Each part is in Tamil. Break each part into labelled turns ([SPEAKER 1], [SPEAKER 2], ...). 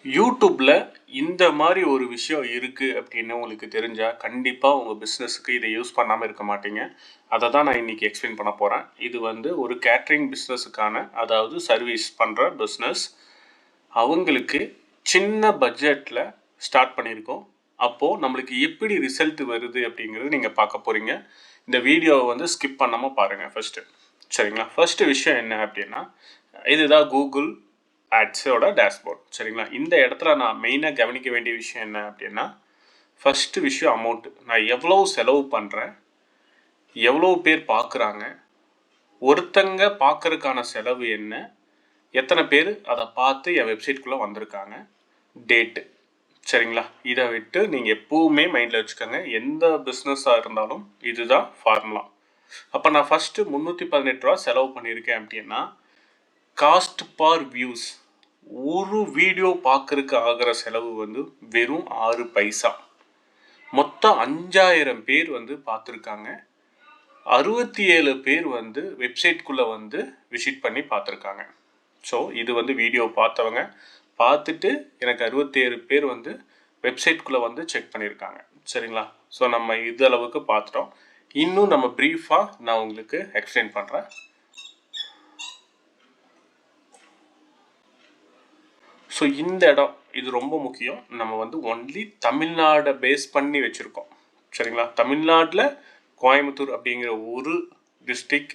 [SPEAKER 1] யூடியூப்ல இந்த மாதிரி ஒரு விஷயம் இருக்குது அப்படின்னு உங்களுக்கு தெரிஞ்சால் கண்டிப்பாக உங்கள் பிஸ்னஸுக்கு இதை யூஸ் பண்ணாமல் இருக்க மாட்டீங்க. அதை தான் நான் இன்றைக்கி எக்ஸ்பிளைன் பண்ண போகிறேன். இது வந்து ஒரு கேட்ரிங் பிஸ்னஸுக்கான, அதாவது சர்வீஸ் பண்ணுற பிஸ்னஸ். அவங்களுக்கு சின்ன பட்ஜெட்டில் ஸ்டார்ட் பண்ணியிருக்கோம். அப்போது நம்மளுக்கு எப்படி ரிசல்ட் வருது அப்படிங்கிறது நீங்கள் பார்க்க போகிறீங்க. இந்த வீடியோவை வந்து ஸ்கிப் பண்ணாமல் பாருங்கள் ஃபஸ்ட்டு. சரிங்களா? ஃபஸ்ட்டு விஷயம் என்ன அப்படின்னா, இதுதான் கூகுள் ஆட்ஸோட டேஷ்போர்ட். சரிங்களா? இந்த இடத்துல நான் மெயினாக கவனிக்க வேண்டிய விஷயம் என்ன அப்படின்னா, ஃபஸ்ட்டு விஷயம் அமௌண்ட்டு. நான் எவ்வளோ செலவு பண்ணுறேன், எவ்வளோ பேர் பார்க்குறாங்க, ஒருத்தங்க பார்க்குறதுக்கான செலவு என்ன, எத்தனை பேர் அதை பார்த்து என் வெப்சைட்குள்ளே வந்திருக்காங்க, டேட்டு. சரிங்களா? இதை விட்டு நீங்கள் எப்போவுமே மைண்டில் வச்சுக்கோங்க. எந்த பிஸ்னஸாக இருந்தாலும் இதுதான் ஃபார்முலா. அப்போ நான் ஃபஸ்ட்டு 318 ரூபா செலவு பண்ணியிருக்கேன் அப்படின்னா, காஸ்ட் பார் வியூஸ், ஒரு வீடியோ பார்க்குறதுக்கு ஆகிற செலவு வந்து வெறும் 6 பைசா. மொத்தம் 5000 பேர் வந்து பார்த்துருக்காங்க. 67 பேர் வந்து வெப்சைட்குள்ளே வந்து விசிட் பண்ணி பார்த்துருக்காங்க. ஸோ இது வந்து வீடியோ பார்த்தவங்க, பார்த்துட்டு எனக்கு 67 பேர் வந்து வெப்சைட்குள்ளே வந்து செக் பண்ணியிருக்காங்க. சரிங்களா? ஸோ நம்ம இதளவுக்கு பார்த்துட்டோம். இன்னும் நம்ம ப்ரீஃபாக நான் உங்களுக்கு எக்ஸ்பிளைன் பண்ணுறேன். ஸோ இந்த இடம் இது ரொம்ப முக்கியம். நம்ம வந்து ஒன்லி தமிழ்நாடை பேஸ் பண்ணி வச்சுருக்கோம். சரிங்களா? தமிழ்நாட்டில் கோயம்புத்தூர் அப்படிங்கிற ஒரு டிஸ்ட்ரிக்,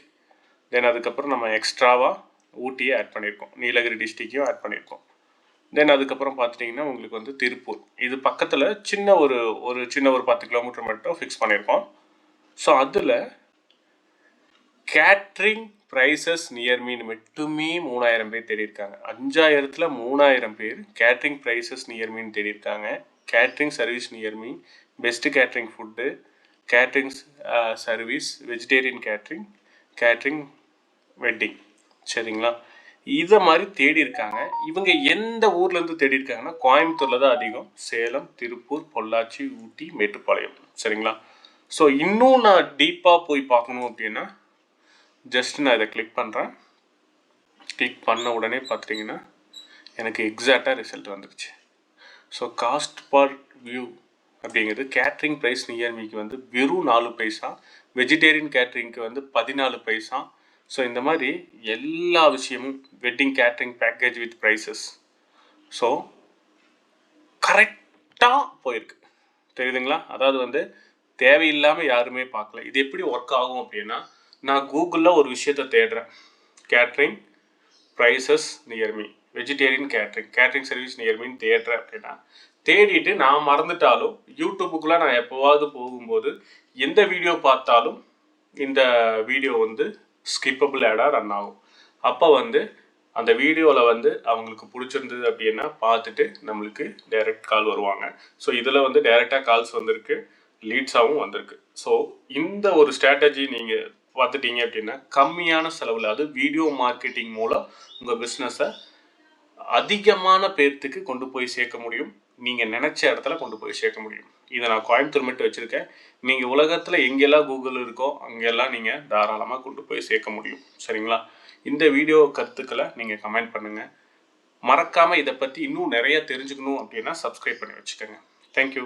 [SPEAKER 1] தென் அதுக்கப்புறம் நம்ம எக்ஸ்ட்ராவாக ஊட்டியை ஆட் பண்ணியிருக்கோம், நீலகிரி டிஸ்ட்ரிக்கையும் ஆட் பண்ணியிருக்கோம். தென் அதுக்கப்புறம் பார்த்துட்டிங்கன்னா உங்களுக்கு வந்து திருப்பூர், இது பக்கத்தில் சின்ன ஒரு 10 கிலோமீட்டர் மட்டும் ஃபிக்ஸ் பண்ணியிருக்கோம். ஸோ அதில் கேட்ரிங் ப்ரைஸஸ் நியர் மீன் மட்டுமே 3000 பேர் தேடியிருக்காங்க. 5000ல் 3000 பேர் கேட்ரிங் ப்ரைஸஸ் நியர் மீன் தேடியிருக்காங்க. Catering service near me, best catering food, catering service, vegetarian catering, catering wedding. சரிங்களா? இதை மாதிரி தேடி இருக்காங்க. இவங்க எந்த ஊர்லேருந்து தேடி இருக்காங்கன்னா, கோயம்புத்தூரில் தான் அதிகம். சேலம், திருப்பூர், பொள்ளாச்சி, ஊட்டி, மேட்டுப்பாளையம். சரிங்களா? ஸோ இன்னும் நான் டீப்பாக போய் பார்க்கணும் அப்படின்னா, ஜஸ்ட் நான் இதை கிளிக் பண்ணுறேன். கிளிக் பண்ண உடனே பார்த்துட்டிங்கன்னா எனக்கு எக்ஸாக்டாக ரிசல்ட் வந்துடுச்சு. ஸோ காஸ்ட் பர் வியூ அப்படிங்கிறது கேட்ரிங் ப்ரைஸ் நியர் மீக்கு வந்து வெறும் 4 பைசா, வெஜிடேரியன் கேட்ரிங்க்கு வந்து 14 பைசா. ஸோ இந்த மாதிரி எல்லா விஷயமும் wedding catering package with prices. So கரெக்டாக போயிருக்கு. தெரியுதுங்களா? அதாவது வந்து தேவையில்லாமல் யாருமே பார்க்கல. இது எப்படி ஒர்க் ஆகும் அப்படின்னா, நான் கூகுளில் ஒரு விஷயத்தை தேடுறேன், catering prices near me, vegetarian catering service near me தேடுறேன் அப்படின்னா, தேடிட்டு நான் மறந்துட்டாலும் யூடியூப்புக்குள்ளே நான் எப்போவாவது போகும்போது எந்த வீடியோ பார்த்தாலும் இந்த வீடியோ வந்து ஸ்கிப்பபிள் ஆடாக ரன் ஆகும். அப்போ வந்து அந்த வீடியோவில் வந்து அவங்களுக்கு பிடிச்சிருந்தது அப்படின்னா பார்த்துட்டு நம்மளுக்கு டைரக்ட் கால் வருவாங்க. ஸோ இதில் வந்து டைரெக்டாக கால்ஸ் வந்திருக்கு, லீட்ஸாகவும் வந்திருக்கு. ஸோ இந்த ஒரு ஸ்ட்ராட்டஜி நீங்கள் பார்த்துட்டீங்க அப்படின்னா கம்மியான செலவில், அது வீடியோ மார்க்கெட்டிங் மூலம் உங்கள் பிஸ்னஸை அதிகமான பேர்த்துக்கு கொண்டு போய் சேர்க்க முடியும். நீங்கள் நினச்ச இடத்துல கொண்டு போய் சேர்க்க முடியும். இதை நான் கோயம்புத்தூர் மட்டும் வச்சுருக்கேன். நீங்கள் உலகத்தில் எங்கெல்லாம் கூகுள் இருக்கோ அங்கெல்லாம் நீங்கள் தாராளமாக கொண்டு போய் சேர்க்க முடியும். சரிங்களா? இந்த வீடியோ கருத்துக்களை நீங்கள் கமெண்ட் பண்ணுங்கள். மறக்காமல் இதை பற்றி இன்னும் நிறைய தெரிஞ்சுக்கணும் அப்படின்னா சப்ஸ்கிரைப் பண்ணி வச்சுக்கோங்க. தேங்க்யூ.